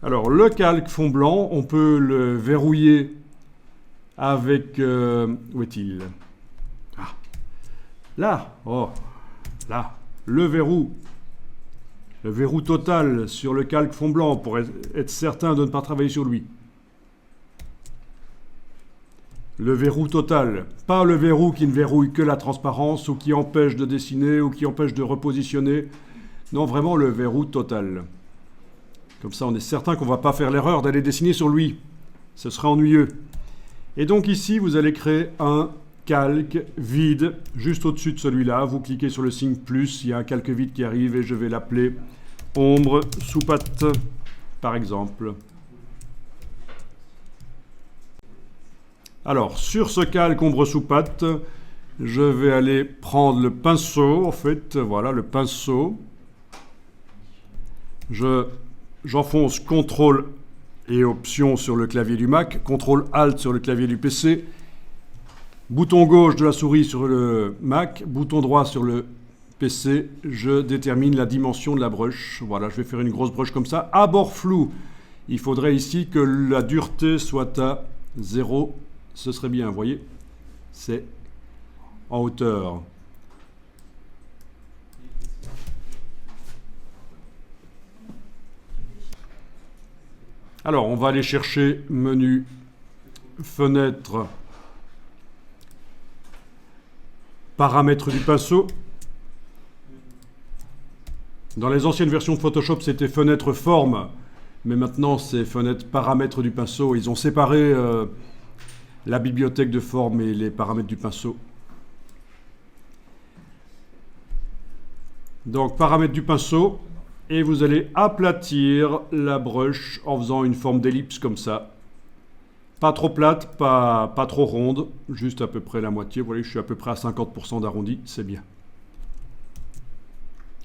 Alors, le calque fond blanc, on peut le verrouiller avec... où est-il? Ah, là, oh, là, le verrou total sur le calque fond blanc pour être certain de ne pas travailler sur lui. Le verrou total, pas le verrou qui ne verrouille que la transparence ou qui empêche de dessiner ou qui empêche de repositionner. Non, vraiment le verrou total. Comme ça, on est certain qu'on ne va pas faire l'erreur d'aller dessiner sur lui. Ce sera ennuyeux. Et donc ici, vous allez créer un calque vide juste au-dessus de celui-là. Vous cliquez sur le signe plus, il y a un calque vide qui arrive et je vais l'appeler ombre sous patte, par exemple. Alors, sur ce calque ombre sous patte, je vais aller prendre le pinceau, en fait, voilà, le pinceau. J'enfonce CTRL et Option sur le clavier du Mac, CTRL ALT sur le clavier du PC, bouton gauche de la souris sur le Mac, bouton droit sur le PC, je détermine la dimension de la brush. Voilà, je vais faire une grosse brush comme ça. À bord flou, il faudrait ici que la dureté soit à 0. Ce serait bien, vous voyez, c'est en hauteur. Alors, on va aller chercher menu, fenêtre, paramètres du pinceau. Dans les anciennes versions de Photoshop, c'était fenêtre forme, mais maintenant c'est fenêtre paramètres du pinceau. Ils ont séparé la bibliothèque de forme et les paramètres du pinceau. Donc, paramètres du pinceau, et vous allez aplatir la brush en faisant une forme d'ellipse comme ça. Pas trop plate, pas trop ronde, juste à peu près la moitié. Vous voyez, je suis à peu près à 50% d'arrondi, c'est bien.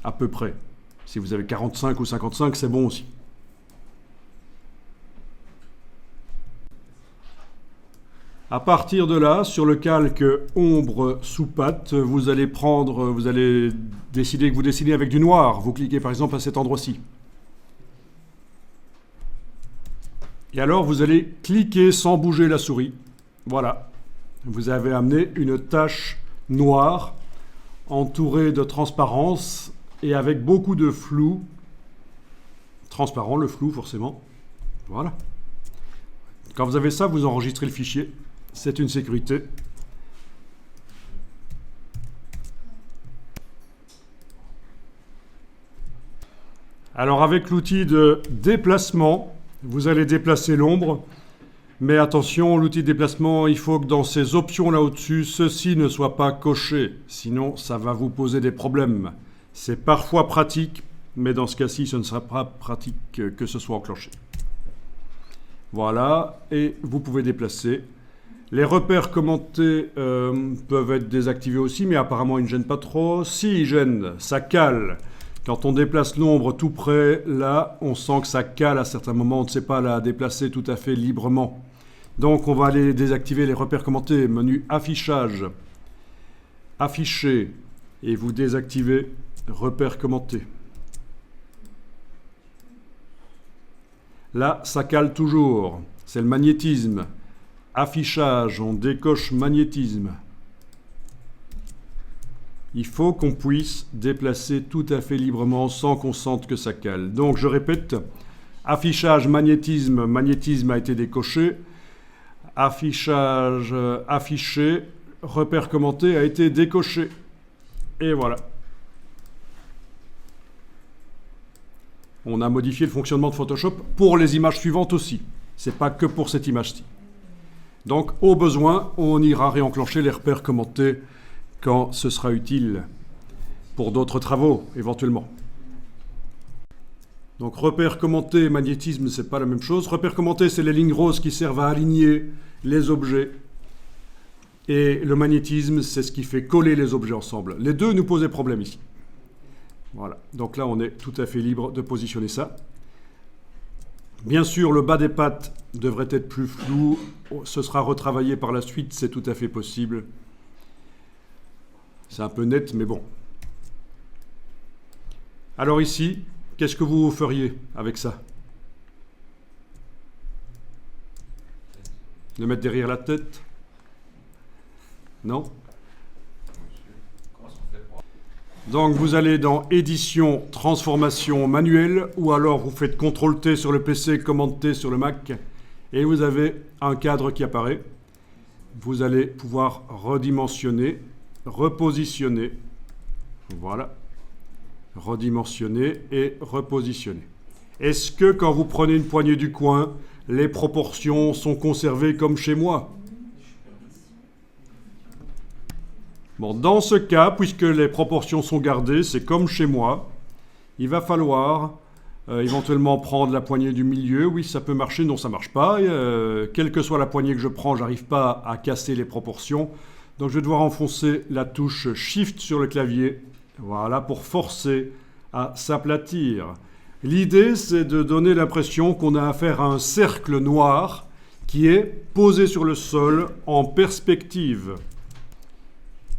À peu près. Si vous avez 45 ou 55, c'est bon aussi. À partir de là, sur le calque ombre sous patte, vous allez décider que vous dessinez avec du noir. Vous cliquez par exemple à cet endroit-ci. Et alors, vous allez cliquer sans bouger la souris. Voilà. Vous avez amené une tache noire entourée de transparence et avec beaucoup de flou. Transparent, le flou forcément. Voilà. Quand vous avez ça, vous enregistrez le fichier. C'est une sécurité. Alors avec l'outil de déplacement, vous allez déplacer l'ombre. Mais attention, l'outil de déplacement, il faut que dans ces options là au-dessus, ceci ne soit pas coché. Sinon, ça va vous poser des problèmes. C'est parfois pratique, mais dans ce cas-ci, ce ne sera pas pratique que ce soit enclenché. Voilà, et vous pouvez déplacer. Les repères commentés peuvent être désactivés aussi, mais apparemment ils ne gênent pas trop. Si ils gênent, ça cale. Quand on déplace l'ombre tout près, là, on sent que ça cale à certains moments. On ne sait pas la déplacer tout à fait librement. Donc on va aller désactiver les repères commentés. Menu affichage, afficher, et vous désactivez repères commentés. Là, ça cale toujours. C'est le magnétisme. Affichage, on décoche magnétisme. Il faut qu'on puisse déplacer tout à fait librement sans qu'on sente que ça cale. Donc je répète, affichage, magnétisme, magnétisme a été décoché. Affichage, affiché, repère commenté a été décoché. Et voilà. On a modifié le fonctionnement de Photoshop pour les images suivantes aussi. Ce n'est pas que pour cette image-ci. Donc, au besoin, on ira réenclencher les repères commentés quand ce sera utile pour d'autres travaux, éventuellement. Donc, repères commentés, magnétisme, ce n'est pas la même chose. Repères commentés, c'est les lignes roses qui servent à aligner les objets. Et le magnétisme, c'est ce qui fait coller les objets ensemble. Les deux nous posaient problème ici. Voilà. Donc là, on est tout à fait libre de positionner ça. Bien sûr, le bas des pattes devrait être plus flou. Ce sera retravaillé par la suite, c'est tout à fait possible. C'est un peu net, mais bon. Alors ici, qu'est-ce que vous feriez avec ça? Le mettre derrière la tête? Non? Donc vous allez dans Édition, Transformation manuelle, ou alors vous faites CTRL-T sur le PC, Commande-T sur le Mac, et vous avez un cadre qui apparaît. Vous allez pouvoir redimensionner, repositionner. Voilà. Redimensionner et repositionner. Est-ce que quand vous prenez une poignée du coin, les proportions sont conservées comme chez moi? Bon, dans ce cas, puisque les proportions sont gardées, c'est comme chez moi. Il va falloir éventuellement prendre la poignée du milieu. Oui, ça peut marcher, non, ça ne marche pas. Quelle que soit la poignée que je prends, je n'arrive pas à casser les proportions. Donc je vais devoir enfoncer la touche Shift sur le clavier. Voilà, pour forcer à s'aplatir. L'idée, c'est de donner l'impression qu'on a affaire à un cercle noir qui est posé sur le sol en perspective.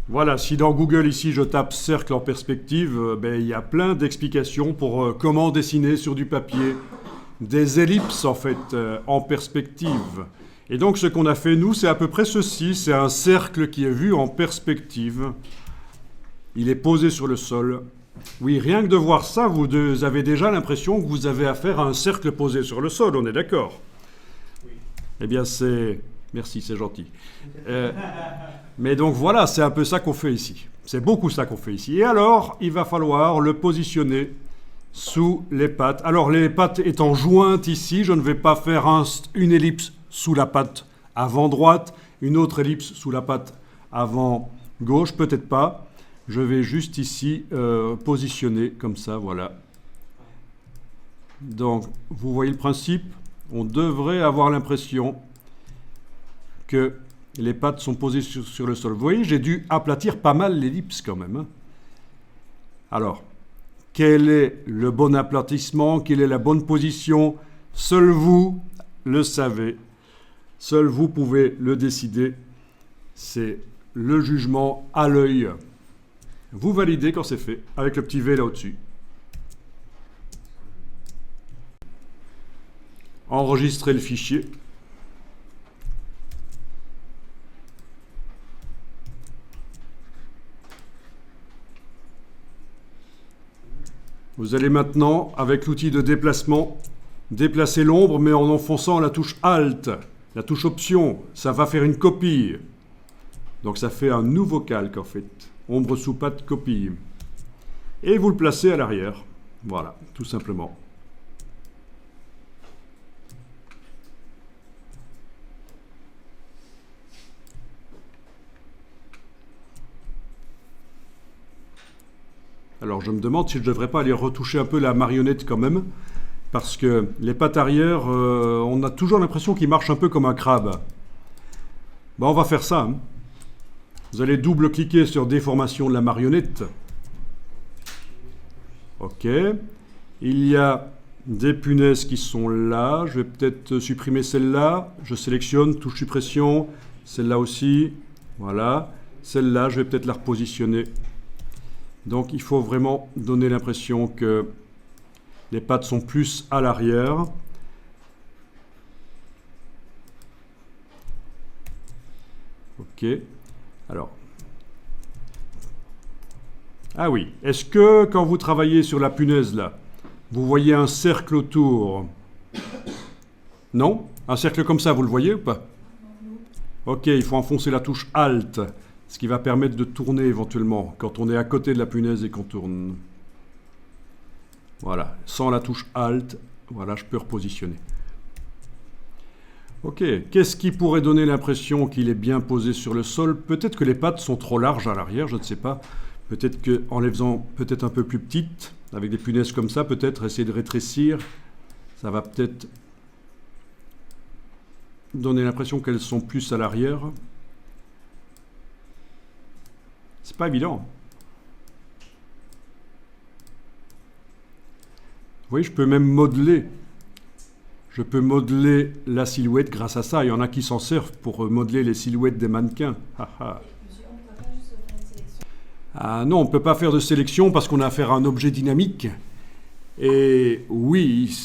Voilà, si dans Google, ici, je tape cercle en perspective, il y a plein d'explications pour comment dessiner sur du papier des ellipses, en fait, en perspective. Et donc, ce qu'on a fait, nous, c'est à peu près ceci. C'est un cercle qui est vu en perspective. Il est posé sur le sol. Oui, rien que de voir ça, vous avez déjà l'impression que vous avez affaire à un cercle posé sur le sol, on est d'accord? Oui. Eh bien, c'est... Merci, c'est gentil. Mais donc voilà, c'est un peu ça qu'on fait ici. C'est beaucoup ça qu'on fait ici. Et alors, il va falloir le positionner sous les pattes. Alors, les pattes étant jointes ici, je ne vais pas faire une ellipse sous la patte avant droite, une autre ellipse sous la patte avant gauche, peut-être pas. Je vais juste ici positionner comme ça, voilà. Donc, vous voyez le principe? On devrait avoir l'impression que les pattes sont posées sur le sol. Vous voyez, j'ai dû aplatir pas mal l'ellipse quand même. Hein. Alors, quel est le bon aplatissement? Quelle est la bonne position? Seul vous le savez. Seul vous pouvez le décider. C'est le jugement à l'œil. Vous validez quand c'est fait, avec le petit V là au-dessus. Enregistrez le fichier. Vous allez maintenant, avec l'outil de déplacement, déplacer l'ombre, mais en enfonçant la touche Alt, la touche Option. Ça va faire une copie. Donc ça fait un nouveau calque en fait. Ombre sous patte, copie. Et vous le placez à l'arrière. Voilà, tout simplement. Alors je me demande si je ne devrais pas aller retoucher un peu la marionnette quand même, parce que les pattes arrière, on a toujours l'impression qu'ils marchent un peu comme un crabe. Bon, on va faire ça. Hein. Vous allez double-cliquer sur déformation de la marionnette. OK. Il y a des punaises qui sont là. Je vais peut-être supprimer celle-là. Je sélectionne, touche suppression. Celle-là aussi. Voilà. Celle-là, je vais peut-être la repositionner. Donc il faut vraiment donner l'impression que les pattes sont plus à l'arrière. OK. Alors. Ah oui. Est-ce que quand vous travaillez sur la punaise là, vous voyez un cercle autour? Non? Un cercle comme ça, vous le voyez ou pas? OK, il faut enfoncer la touche Alt. Ce qui va permettre de tourner éventuellement quand on est à côté de la punaise et qu'on tourne. Voilà, sans la touche Alt, voilà, je peux repositionner. Ok, qu'est-ce qui pourrait donner l'impression qu'il est bien posé sur le sol? Peut-être que les pattes sont trop larges à l'arrière, je ne sais pas. Peut-être qu'en les faisant peut-être un peu plus petites, avec des punaises comme ça, peut-être essayer de rétrécir, ça va peut-être donner l'impression qu'elles sont plus à l'arrière. C'est pas évident. Vous voyez, je peux même modeler. Je peux modeler la silhouette grâce à ça. Il y en a qui s'en servent pour modeler les silhouettes des mannequins. Ah non, on ne peut pas faire de sélection parce qu'on a affaire à un objet dynamique. Et oui,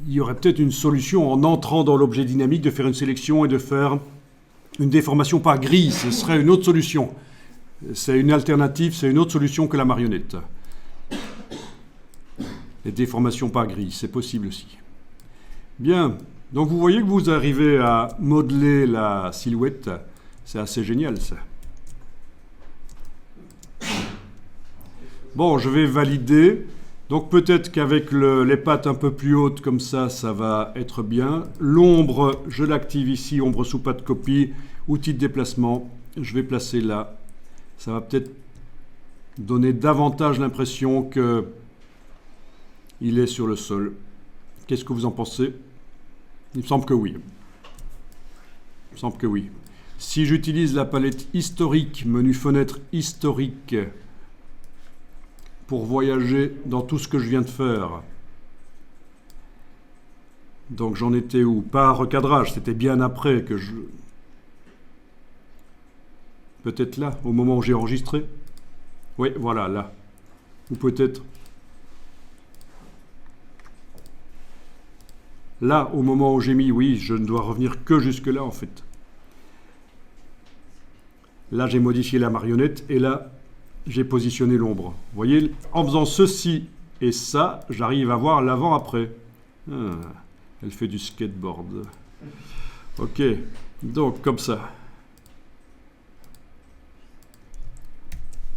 il y aurait peut-être une solution en entrant dans l'objet dynamique de faire une sélection et de faire une déformation par grille. Ce serait une autre solution. C'est une alternative, c'est une autre solution que la marionnette. Les déformations par grille, c'est possible aussi. Bien, donc vous voyez que vous arrivez à modeler la silhouette. C'est assez génial ça. Bon, je vais valider. Donc peut-être qu'avec les pattes un peu plus hautes comme ça va être bien. L'ombre, je l'active ici, ombre sous patte copie, outil de déplacement. Je vais placer là. Ça va peut-être donner davantage l'impression qu'il est sur le sol. Qu'est-ce que vous en pensez? Il me semble que oui. Il me semble que oui. Si j'utilise la palette historique, menu fenêtre historique, pour voyager dans tout ce que je viens de faire. Donc j'en étais où? Pas recadrage, c'était bien après que je... Peut-être là, au moment où j'ai enregistré. Oui, voilà, là. Ou peut-être... Là, au moment où j'ai mis, oui, je ne dois revenir que jusque-là, en fait. Là, j'ai modifié la marionnette, et là, j'ai positionné l'ombre. Vous voyez, en faisant ceci et ça, j'arrive à voir l'avant-après. Ah, elle fait du skateboard. Ok, donc comme ça.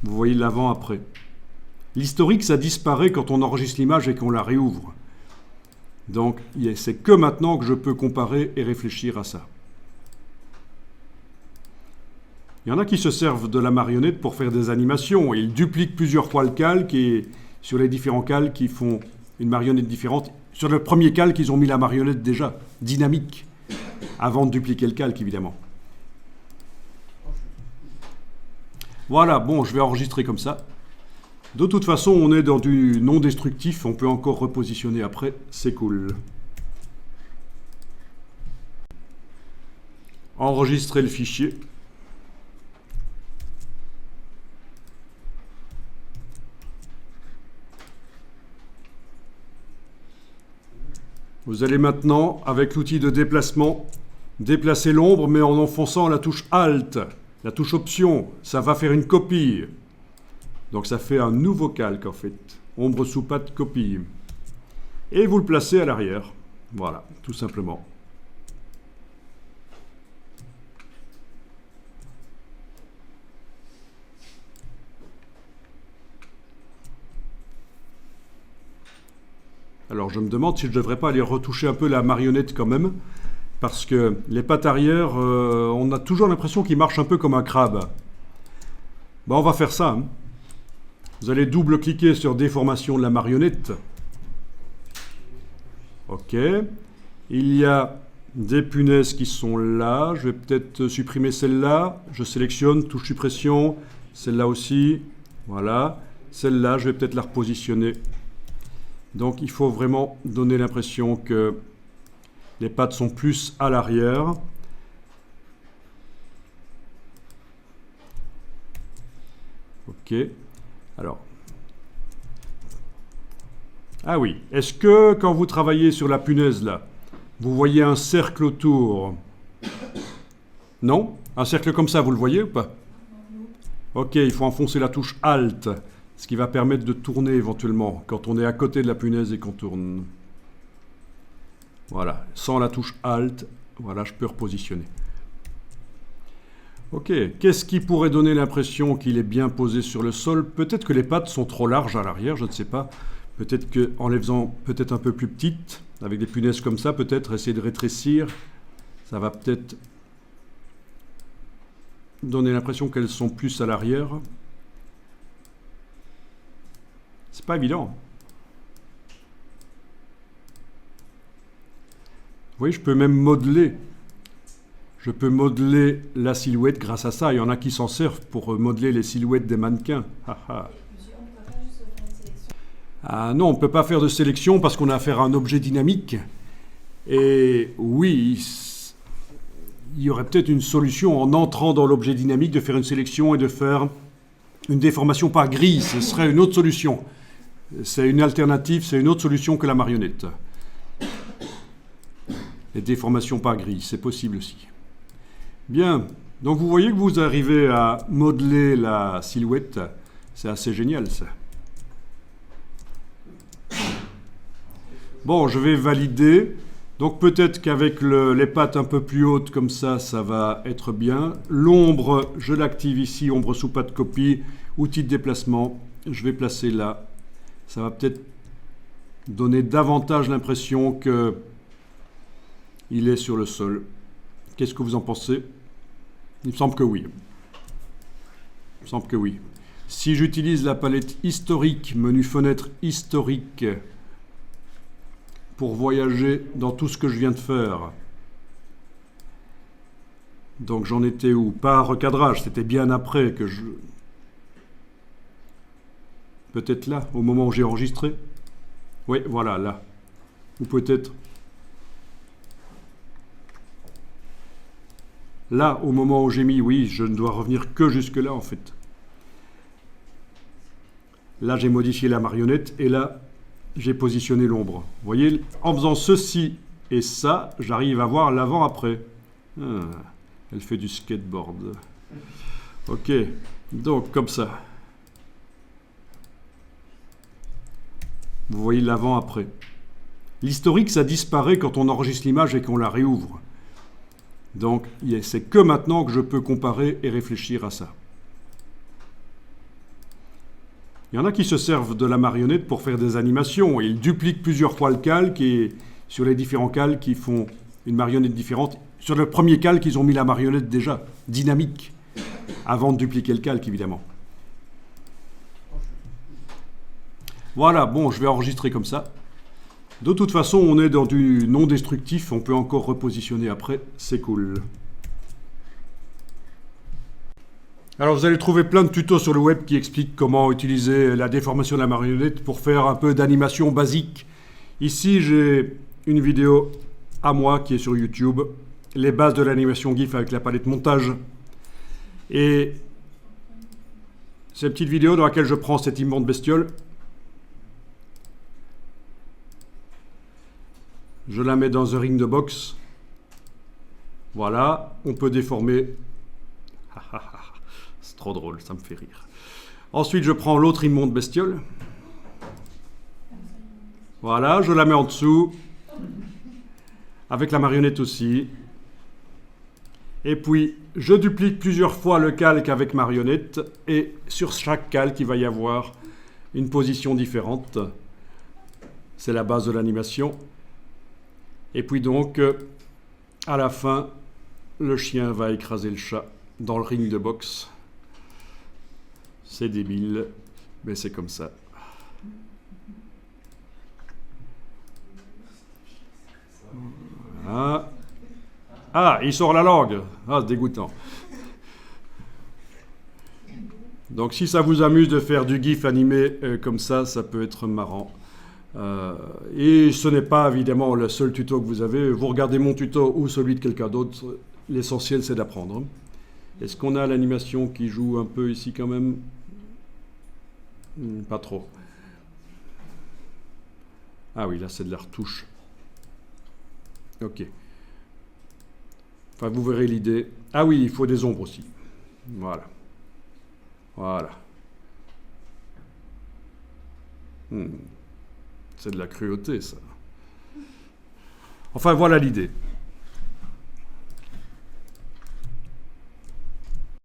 Vous voyez l'avant-après. L'historique, ça disparaît quand on enregistre l'image et qu'on la réouvre. Donc, c'est que maintenant que je peux comparer et réfléchir à ça. Il y en a qui se servent de la marionnette pour faire des animations. Ils dupliquent plusieurs fois le calque et sur les différents calques, ils font une marionnette différente. Sur le premier calque, ils ont mis la marionnette déjà, dynamique, avant de dupliquer le calque, évidemment. Voilà, bon, je vais enregistrer comme ça. De toute façon, on est dans du non destructif, on peut encore repositionner après, c'est cool. Enregistrer le fichier. Vous allez maintenant, avec l'outil de déplacement, déplacer l'ombre, mais en enfonçant la touche Alt, la touche Option. Ça va faire une copie. Donc ça fait un nouveau calque, en fait. Ombre sous patte copie. Et vous le placez à l'arrière. Voilà, tout simplement. Alors je me demande si je ne devrais pas aller retoucher un peu la marionnette quand même, parce que les pattes arrière, on a toujours l'impression qu'ils marchent un peu comme un crabe. Bon, on va faire ça. Hein. Vous allez double-cliquer sur déformation de la marionnette. Ok. Il y a des punaises qui sont là. Je vais peut-être supprimer celle-là. Je sélectionne, touche suppression. Celle-là aussi. Voilà. Celle-là, je vais peut-être la repositionner. Donc il faut vraiment donner l'impression que les pattes sont plus à l'arrière. Ok. Alors. Ah oui. Est-ce que quand vous travaillez sur la punaise là, vous voyez un cercle autour? Non? Un cercle comme ça, vous le voyez ou pas? Ok, il faut enfoncer la touche Alt. Ce qui va permettre de tourner éventuellement quand on est à côté de la punaise et qu'on tourne. Voilà, sans la touche Alt, voilà, je peux repositionner. Ok, qu'est-ce qui pourrait donner l'impression qu'il est bien posé sur le sol? Peut-être que les pattes sont trop larges à l'arrière, je ne sais pas. Peut-être qu'en les faisant peut-être un peu plus petites, avec des punaises comme ça, peut-être essayer de rétrécir, ça va peut-être donner l'impression qu'elles sont plus à l'arrière. C'est pas évident. Vous voyez, je peux même modeler. Je peux modeler la silhouette grâce à ça. Il y en a qui s'en servent pour modeler les silhouettes des mannequins. Ah non, on ne peut pas faire de sélection parce qu'on a affaire à un objet dynamique. Et oui, il y aurait peut-être une solution en entrant dans l'objet dynamique de faire une sélection et de faire une déformation par grille. Ce serait une autre solution. C'est une alternative, c'est une autre solution que la marionnette. Les déformations par gris, c'est possible aussi. Bien, donc vous voyez que vous arrivez à modeler la silhouette. C'est assez génial ça. Bon, je vais valider. Donc peut-être qu'avec les pattes un peu plus hautes comme ça va être bien. L'ombre, je l'active ici, ombre sous patte copie, outil de déplacement. Je vais placer là. Ça va peut-être donner davantage l'impression que il est sur le sol. Qu'est-ce que vous en pensez? Il me semble que oui. Il me semble que oui. Si j'utilise la palette historique, menu fenêtre historique, pour voyager dans tout ce que je viens de faire. Donc j'en étais où? Pas recadrage, c'était bien après que je... Peut-être là, au moment où j'ai enregistré. Oui, voilà, là. Ou peut-être... Là, au moment où j'ai mis, oui, je ne dois revenir que jusque-là, en fait. Là, j'ai modifié la marionnette, et là, j'ai positionné l'ombre. Vous voyez, en faisant ceci et ça, j'arrive à voir l'avant-après. Ah, elle fait du skateboard. Ok, donc comme ça. Vous voyez l'avant-après. L'historique, ça disparaît quand on enregistre l'image et qu'on la réouvre. Donc, c'est que maintenant que je peux comparer et réfléchir à ça. Il y en a qui se servent de la marionnette pour faire des animations. Ils dupliquent plusieurs fois le calque et sur les différents calques, ils font une marionnette différente. Sur le premier calque, ils ont mis la marionnette déjà, dynamique, avant de dupliquer le calque, évidemment. Voilà, bon, je vais enregistrer comme ça. De toute façon, on est dans du non destructif, on peut encore repositionner après, c'est cool. Alors vous allez trouver plein de tutos sur le web qui expliquent comment utiliser la déformation de la marionnette pour faire un peu d'animation basique. Ici j'ai une vidéo à moi qui est sur YouTube, les bases de l'animation GIF avec la palette montage. Et c'est une petite vidéo dans laquelle je prends cette immonde bestiole. Je la mets dans un ring de boxe. Voilà, on peut déformer. C'est trop drôle, ça me fait rire. Ensuite, je prends l'autre immonde bestiole. Voilà, je la mets en dessous. Avec la marionnette aussi. Et puis, je duplique plusieurs fois le calque avec marionnette. Et sur chaque calque, il va y avoir une position différente. C'est la base de l'animation. Et puis donc, à la fin, le chien va écraser le chat dans le ring de boxe. C'est débile, mais c'est comme ça. Voilà. Ah, il sort la langue. Ah, c'est dégoûtant. Donc si ça vous amuse de faire du GIF animé comme ça peut être marrant. Et ce n'est pas évidemment le seul tuto que vous avez. Vous regardez mon tuto ou celui de quelqu'un d'autre. L'essentiel, c'est d'apprendre. Est-ce qu'on a l'animation qui joue un peu ici quand même? Pas trop. Ah oui, là, c'est de la retouche. Ok. Enfin, vous verrez l'idée. Ah oui, il faut des ombres aussi. Voilà. Voilà. C'est de la cruauté, ça. Enfin, voilà l'idée.